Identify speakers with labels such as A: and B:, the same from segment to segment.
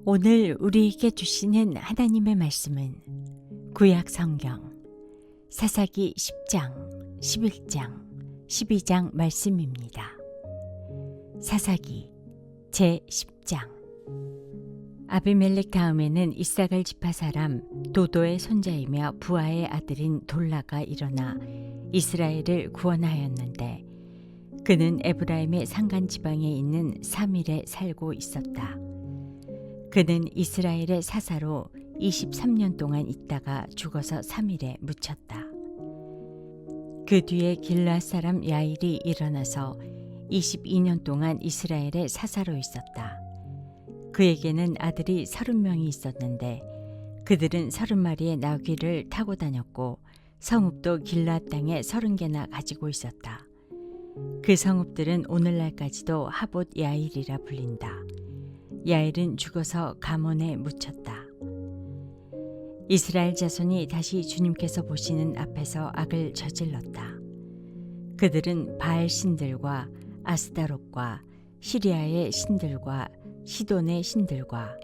A: 오늘 우리에게 주시는 하나님의 말씀은 구약 성경 사사기 10장, 11장, 12장 말씀입니다. 사사기 제10장. 아비멜렉 다음에는 이사갈 지파 사람 도도의 손자이며 부하의 아들인 돌라가 일어나 이스라엘을 구원하였는데 그는 에브라임의 산간 지방에 있는 사밀에 살고 있었다. 그는 이스라엘의 사사로 23년 동안 있다가 죽어서 사밀에 묻혔다. 그 뒤에 길르앗 사람 야일이 일어나서 22년 동안 이스라엘의 사사로 있었다. 그에게는 아들이 30명이 있었는데 그들은 30마리의 나귀를 타고 다녔고 성읍도 길르앗 땅에 30개나 가지고 있었다. 그 성읍들은 오늘날까지도 하봇 야일이라 불린다. 야일은 죽어서 가몬에 묻혔다. 이스라엘 자손이 다시 주님께서 보시는 앞에서 악을 저질렀다. 그들은 바알 신들과 아스다롯과 시리아의 신들과 시돈의 신들과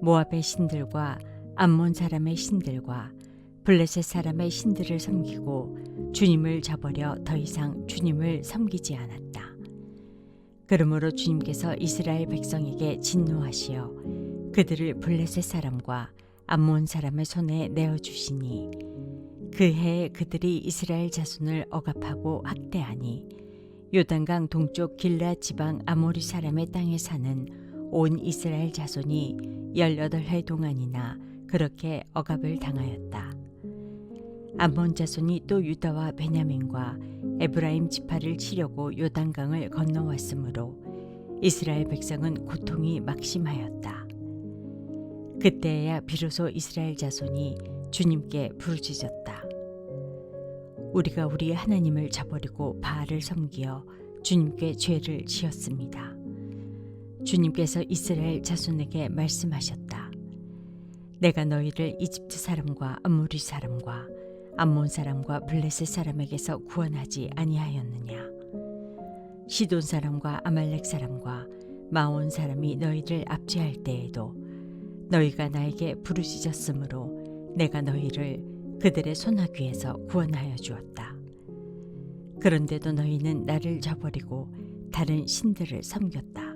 A: 모압의 신들과 암몬 사람의 신들과 블레셋 사람의 신들을 섬기고 주님을 저버려 더 이상 주님을 섬기지 않았다. 그러므로 주님께서 이스라엘 백성에게 진노하시어 그들을 블레셋 사람과 암몬 사람의 손에 내어주시니 그 해에 그들이 이스라엘 자손을 억압하고 학대하니 요단강 동쪽 길르앗 지방 아모리 사람의 땅에 사는 온 이스라엘 자손이 18해 동안이나 그렇게 억압을 당하였다. 암몬 자손이 또 유다와 베냐민과 에브라임 지파를 치려고 요단강을 건너왔으므로 이스라엘 백성은 고통이 막심하였다. 그때야 비로소 이스라엘 자손이 주님께 부르짖었다. 우리가 우리 하나님을 저버리고 바알을 섬기어 주님께 죄를 지었습니다. 주님께서 이스라엘 자손에게 말씀하셨다. 내가 너희를 이집트 사람과 아모리 사람과 암몬 사람과 블레셋 사람에게서 구원하지 아니하였느냐. 시돈 사람과 아말렉 사람과 마온 사람이 너희를 압제할 때에도 너희가 나에게 부르짖었으므로 내가 너희를 그들의 손아귀에서 구원하여 주었다. 그런데도 너희는 나를 저버리고 다른 신들을 섬겼다.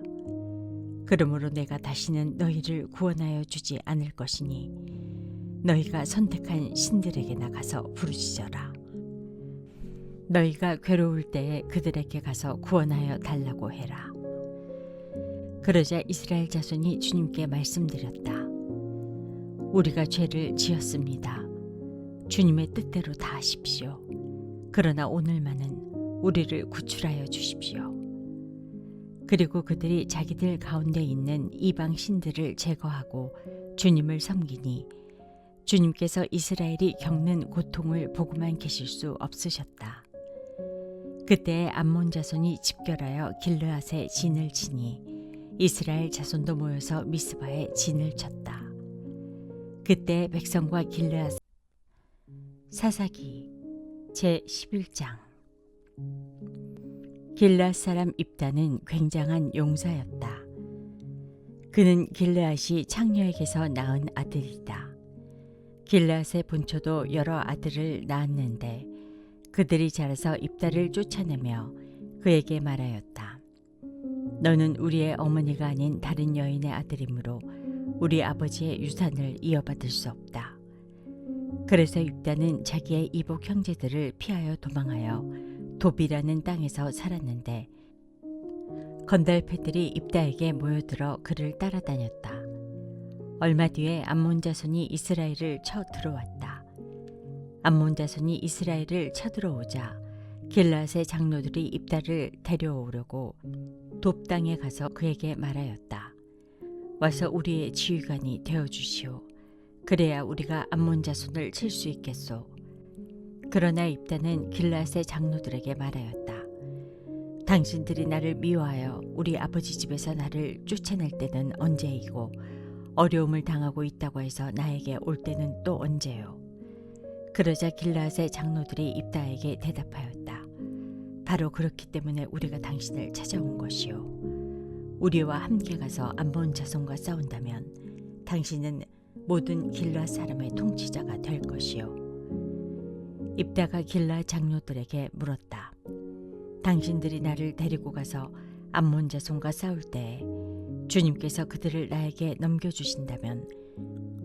A: 그러므로 내가 다시는 너희를 구원하여 주지 않을 것이니 너희가 선택한 신들에게 나가서 부르짖어라. 너희가 괴로울 때에 그들에게 가서 구원하여 달라고 해라. 그러자 이스라엘 자손이 주님께 말씀드렸다. 우리가 죄를 지었습니다. 주님의 뜻대로 다 하십시오. 그러나 오늘만은 우리를 구출하여 주십시오. 그리고 그들이 자기들 가운데 있는 이방 신들을 제거하고 주님을 섬기니 주님께서 이스라엘이 겪는 고통을 보고만 계실 수 없으셨다. 그때 암몬 자손이 집결하여 길르앗에 진을 치니 이스라엘 자손도 모여서 미스바에 진을 쳤다. 그때 백성과 길르앗. 사사기 제11장. 길르앗 사람 입다는 굉장한 용사였다. 그는 길르앗이 창녀에게서 낳은 아들이다. 길르앗의 본초도 여러 아들을 낳았는데 그들이 자라서 입다를 쫓아내며 그에게 말하였다. 너는 우리의 어머니가 아닌 다른 여인의 아들이므로 우리 아버지의 유산을 이어받을 수 없다. 그래서 입다는 자기의 이복 형제들을 피하여 도망하여 도비라는 땅에서 살았는데 건달패들이 입다에게 모여들어 그를 따라다녔다. 얼마 뒤에 암몬 자손이 이스라엘을 쳐 들어왔다. 암몬 자손이 이스라엘을 쳐들어오자 길르앗의 장로들이 입다를 데려오려고 돕 땅에 가서 그에게 말하였다. 와서 우리의 지휘관이 되어주시오. 그래야 우리가 암몬 자손을 칠 수 있겠소. 그러나 입다는 길르앗의 장로들에게 말하였다. 당신들이 나를 미워하여 우리 아버지 집에서 나를 쫓아낼 때는 언제이고 어려움을 당하고 있다고 해서 나에게 올 때는 또 언제요? 그러자 길르앗의 장로들이 입다에게 대답하였다. 바로 그렇기 때문에 우리가 당신을 찾아온 것이요. 우리와 함께 가서 암몬 자손과 싸운다면 당신은 모든 길르앗 사람의 통치자가 될 것이요. 입다가 길르앗 장로들에게 물었다. 당신들이 나를 데리고 가서 암몬 자손과 싸울 때에 주님께서 그들을 나에게 넘겨주신다면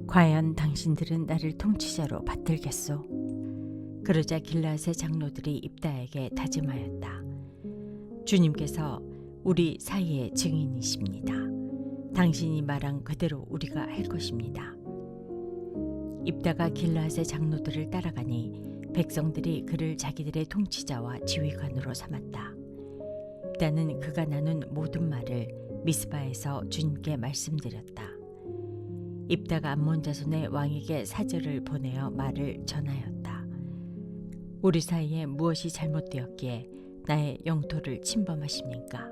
A: 과연 당신들은 나를 통치자로 받들겠소? 그러자 길르앗의 장로들이 입다에게 다짐하였다. 주님께서 우리 사이의 증인이십니다. 당신이 말한 그대로 우리가 할 것입니다. 입다가 길르앗의 장로들을 따라가니 백성들이 그를 자기들의 통치자와 지휘관으로 삼았다. 입다는 그가 나눈 모든 말을 미스바에서 주님께 말씀드렸다. 입다가 암몬 자손의 왕에게 사절을 보내어 말을 전하였다. 우리 사이에 무엇이 잘못되었기에 나의 영토를 침범하십니까?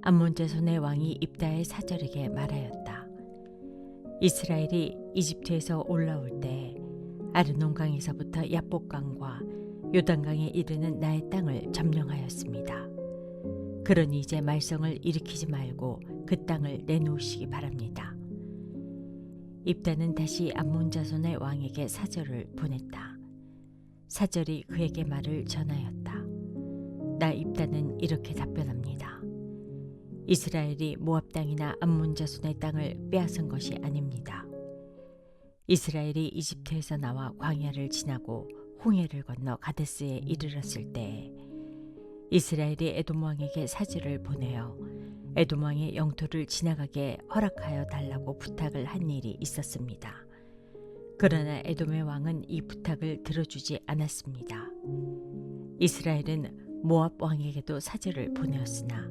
A: 암몬 자손의 왕이 입다의 사절에게 말하였다. 이스라엘이 이집트에서 올라올 때 아르논강에서부터 야복강과 요단강에 이르는 나의 땅을 점령하였습니다. 그러니 이제 말썽을 일으키지 말고 그 땅을 내놓으시기 바랍니다. 입다는 다시 암몬 자손의 왕에게 사절을 보냈다. 사절이 그에게 말을 전하였다. 나 입다는 이렇게 답변합니다. 이스라엘이 모압 땅이나 암몬 자손의 땅을 빼앗은 것이 아닙니다. 이스라엘이 이집트에서 나와 광야를 지나고 홍해를 건너 가데스에 이르렀을 때에 이스라엘이 에돔 왕에게 사절을 보내어 에돔 왕의 영토를 지나가게 허락하여 달라고 부탁을 한 일이 있었습니다. 그러나 에돔의 왕은 이 부탁을 들어주지 않았습니다. 이스라엘은 모압 왕에게도 사절을 보내었으나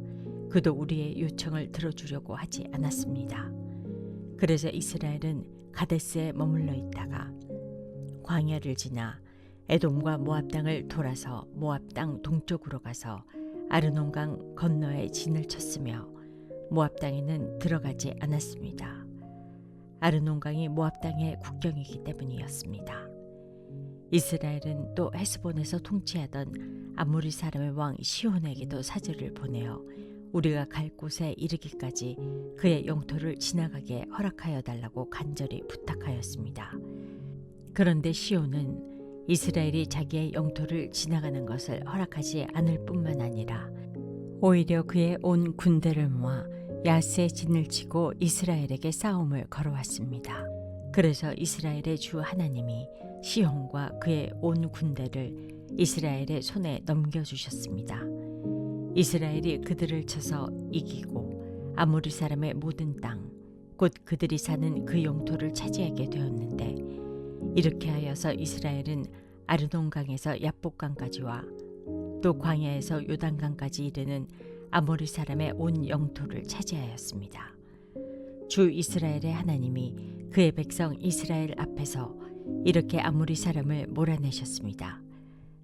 A: 그도 우리의 요청을 들어주려고 하지 않았습니다. 그래서 이스라엘은 가데스에 머물러 있다가 광야를 지나 에돔과 모압 땅을 돌아서 모압 땅 동쪽으로 가서 아르논강 건너에 진을 쳤으며 모압 땅에는 들어가지 않았습니다. 아르논강이 모압 땅의 국경이기 때문이었습니다. 이스라엘은 또 헤스본에서 통치하던 아모리 사람의 왕 시혼에게도 사절을 보내어 우리가 갈 곳에 이르기까지 그의 영토를 지나가게 허락하여 달라고 간절히 부탁하였습니다. 그런데 시온은 이스라엘이 자기의 영토를 지나가는 것을 허락하지 않을 뿐만 아니라 오히려 그의 온 군대를 모아 야스에 진을 치고 이스라엘에게 싸움을 걸어왔습니다. 그래서 이스라엘의 주 하나님이 시온과 그의 온 군대를 이스라엘의 손에 넘겨주셨습니다. 이스라엘이 그들을 쳐서 이기고 아모리 사람의 모든 땅, 곧 그들이 사는 그 영토를 차지하게 되었는데 이렇게 하여서 이스라엘은 아르논강에서 야복강까지와 또 광야에서 요단강까지 이르는 아모리 사람의 온 영토를 차지하였습니다. 주 이스라엘의 하나님이 그의 백성 이스라엘 앞에서 이렇게 아모리 사람을 몰아내셨습니다.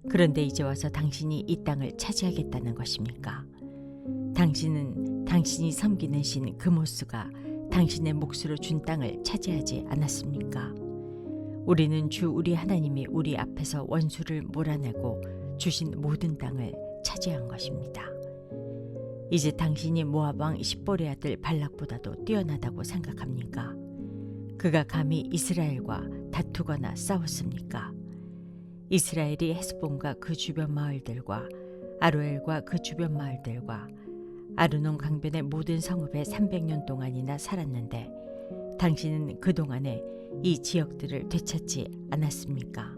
A: 그런데 이제 와서 당신이 이 땅을 차지하겠다는 것입니까? 당신은 당신이 섬기는 신 그모스가 당신의 몫으로 준 땅을 차지하지 않았습니까? 우리는 주 우리 하나님이 우리 앞에서 원수를 몰아내고 주신 모든 땅을 차지한 것입니다. 이제 당신이 모압 왕 십볼의 아들 발락보다도 뛰어나다고 생각합니까? 그가 감히 이스라엘과 다투거나 싸웠습니까? 이스라엘이 헤스본과 그 주변 마을들과 아로엘과 그 주변 마을들과 아르논 강변의 모든 성읍에 300년 동안이나 살았는데 당신은 그동안에 이 지역들을 되찾지 않았습니까?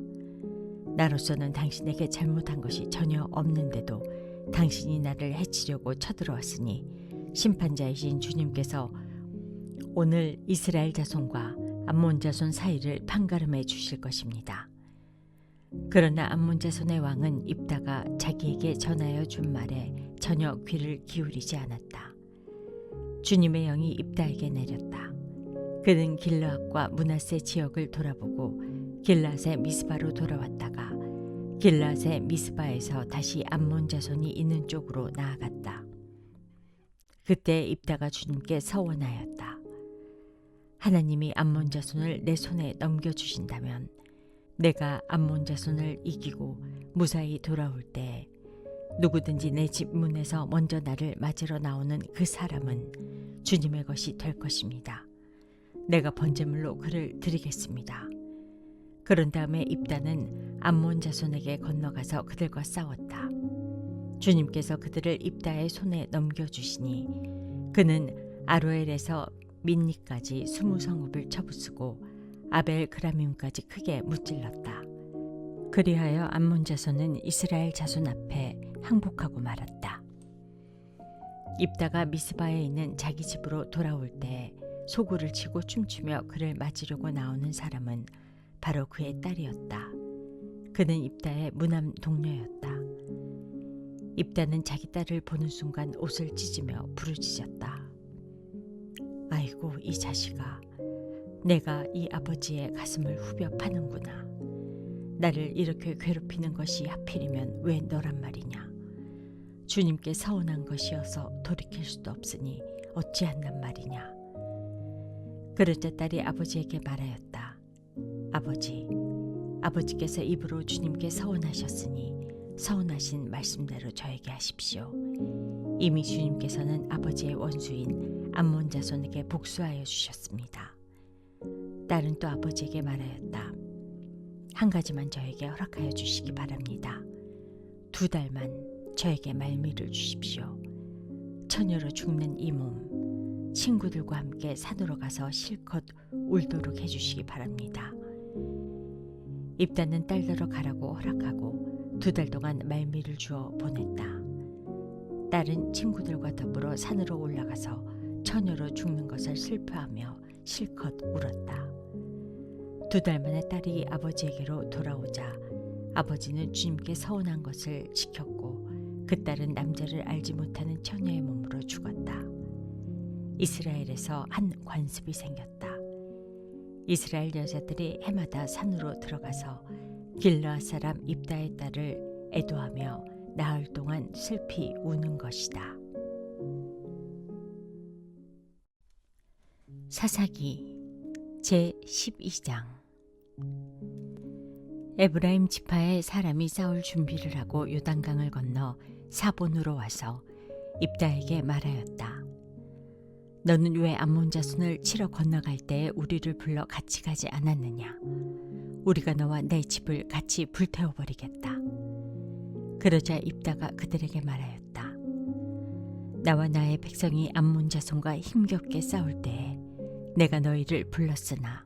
A: 나로서는 당신에게 잘못한 것이 전혀 없는데도 당신이 나를 해치려고 쳐들어왔으니 심판자이신 주님께서 오늘 이스라엘 자손과 암몬 자손 사이를 판가름해 주실 것입니다. 그러나 암몬 자손의 왕은 입다가 자기에게 전하여 준 말에 전혀 귀를 기울이지 않았다. 주님의 영이 입다에게 내렸다. 그는 길르앗과 므낫세 지역을 돌아보고 길르앗의 미스바로 돌아왔다가 길르앗의 미스바에서 다시 암몬 자손이 있는 쪽으로 나아갔다. 그때 입다가 주님께 서원하였다. 하나님이 암몬 자손을 내 손에 넘겨주신다면 내가 암몬 자손을 이기고 무사히 돌아올 때 누구든지 내 집 문에서 먼저 나를 맞으러 나오는 그 사람은 주님의 것이 될 것입니다. 내가 번제물로 그를 드리겠습니다. 그런 다음에 입다는 암몬 자손에게 건너가서 그들과 싸웠다. 주님께서 그들을 입다의 손에 넘겨주시니 그는 아로엘에서 민니까지 20성읍을 쳐부수고 아벨 그라밈까지 크게 무찔렀다. 그리하여 암몬 자손은 이스라엘 자손 앞에 항복하고 말았다. 입다가 미스바에 있는 자기 집으로 돌아올 때 소구를 치고 춤추며 그를 맞으려고 나오는 사람은 바로 그의 딸이었다. 그는 입다의 무남 동료였다. 입다는 자기 딸을 보는 순간 옷을 찢으며 부르짖었다. 아이고 이 자식아, 내가 이 아버지의 가슴을 후벼 파는구나. 나를 이렇게 괴롭히는 것이 하필이면 왜 너란 말이냐. 주님께 서운한 것이어서 돌이킬 수도 없으니 어찌한단 말이냐. 그러자 딸이 아버지에게 말하였다. 아버지께서 입으로 주님께 서운하셨으니 서운하신 말씀대로 저에게 하십시오. 이미 주님께서는 아버지의 원수인 암몬 자손에게 복수하여 주셨습니다. 딸은 또 아버지에게 말하였다. 한 가지만 저에게 허락하여 주시기 바랍니다. 2달만 저에게 말미를 주십시오. 처녀로 죽는 이 몸, 친구들과 함께 산으로 가서 실컷 울도록 해주시기 바랍니다. 입다는 딸더러 가라고 허락하고 2달 동안 말미를 주어 보냈다. 딸은 친구들과 더불어 산으로 올라가서 처녀로 죽는 것을 슬퍼하며 실컷 울었다. 2달 만에 딸이 아버지에게로 돌아오자 아버지는 주님께 서운한 것을 지켰고 그 딸은 남자를 알지 못하는 처녀의 몸으로 죽었다. 이스라엘에서 한 관습이 생겼다. 이스라엘 여자들이 해마다 산으로 들어가서 길르앗 사람 입다의 딸을 애도하며 나흘 동안 슬피 우는 것이다. 사사기 제12장. 에브라임 지파의 사람이 싸울 준비를 하고 요단강을 건너 사본으로 와서 입다에게 말하였다. 너는 왜 암몬 자손을 치러 건너갈 때에 우리를 불러 같이 가지 않았느냐? 우리가 너와 내 집을 같이 불태워버리겠다. 그러자 입다가 그들에게 말하였다. 나와 나의 백성이 암몬 자손과 힘겹게 싸울 때에 내가 너희를 불렀으나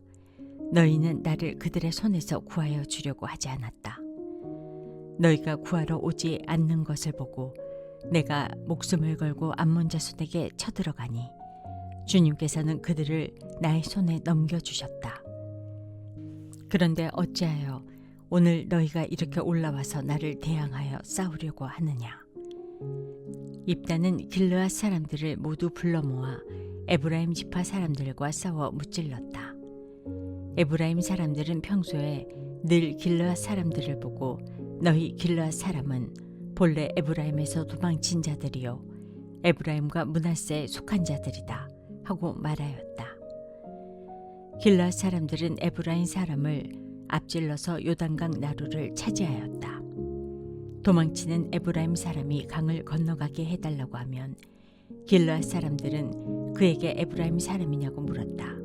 A: 너희는 나를 그들의 손에서 구하여 주려고 하지 않았다. 너희가 구하러 오지 않는 것을 보고 내가 목숨을 걸고 암몬 자손에게 쳐들어가니 주님께서는 그들을 나의 손에 넘겨주셨다. 그런데 어찌하여 오늘 너희가 이렇게 올라와서 나를 대항하여 싸우려고 하느냐? 입다는 길르앗 사람들을 모두 불러 모아 에브라임 지파 사람들과 싸워 무찔렀다. 에브라임 사람들은 평소에 늘 길르앗 사람들을 보고 너희 길르앗 사람은 본래 에브라임에서 도망친 자들이요 에브라임과 므낫세에 속한 자들이다 하고 말하였다. 길르앗 사람들은 에브라임 사람을 앞질러서 요단강 나루를 차지하였다. 도망치는 에브라임 사람이 강을 건너가게 해달라고 하면 길르앗 사람들은 그에게 에브라임 사람이냐고 물었다.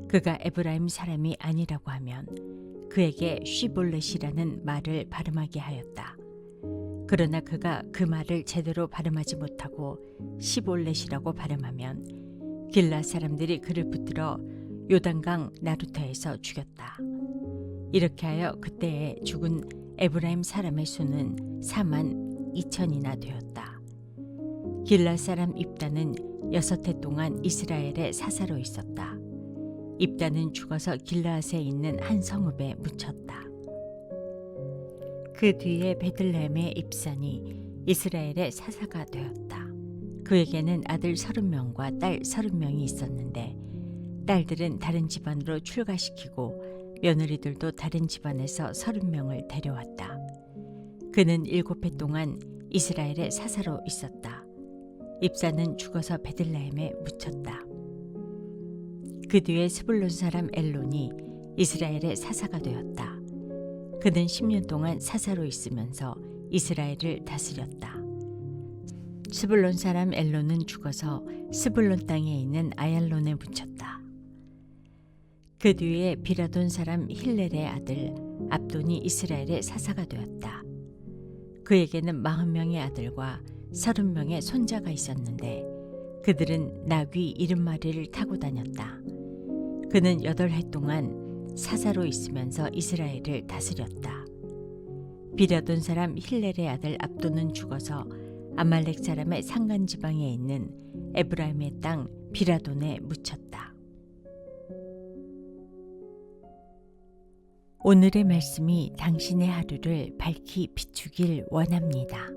A: 그가 에브라임 사람이 아니라고 하면 그에게 쉬볼렛이라는 말을 발음하게 하였다. 그러나 그가 그 말을 제대로 발음하지 못하고 시볼렛이라고 발음하면 길르앗 사람들이 그를 붙들어 요단강 나루터에서 죽였다. 이렇게 하여 그때에 죽은 에브라임 사람의 수는 42,000이나 되었다. 길르앗 사람 입다는 6해 동안 이스라엘에 사사로 있었다. 입다는 죽어서 길르앗에 있는 한 성읍에 묻혔다. 그 뒤에 베들레헴의 입산이 이스라엘의 사사가 되었다. 그에게는 아들 30명과 딸 30명이 있었는데 딸들은 다른 집안으로 출가시키고 며느리들도 다른 집안에서 30명을 데려왔다. 그는 7해 동안 이스라엘의 사사로 있었다. 입사는 죽어서 베들레헴에 묻혔다. 그 뒤에 스불론 사람 엘론이 이스라엘의 사사가 되었다. 그는 10년 동안 사사로 있으면서 이스라엘을 다스렸다. 스불론 사람 엘론은 죽어서 스불론 땅에 있는 아얄론에 묻혔다. 그 뒤에 비라돈 사람 힐렐의 아들 압돈이 이스라엘의 사사가 되었다. 그에게는 40명의 아들과 30명의 손자가 있었는데 그들은 나귀 70마리를 타고 다녔다. 그는 8해 동안 사사로 있으면서 이스라엘을 다스렸다. 비라돈 사람 힐렐의 아들 압돈은 죽어서 아말렉 사람의 산간 지방에 있는 에브라임의 땅 비라돈에 묻혔다. 오늘의 말씀이 당신의 하루를 밝히 비추길 원합니다.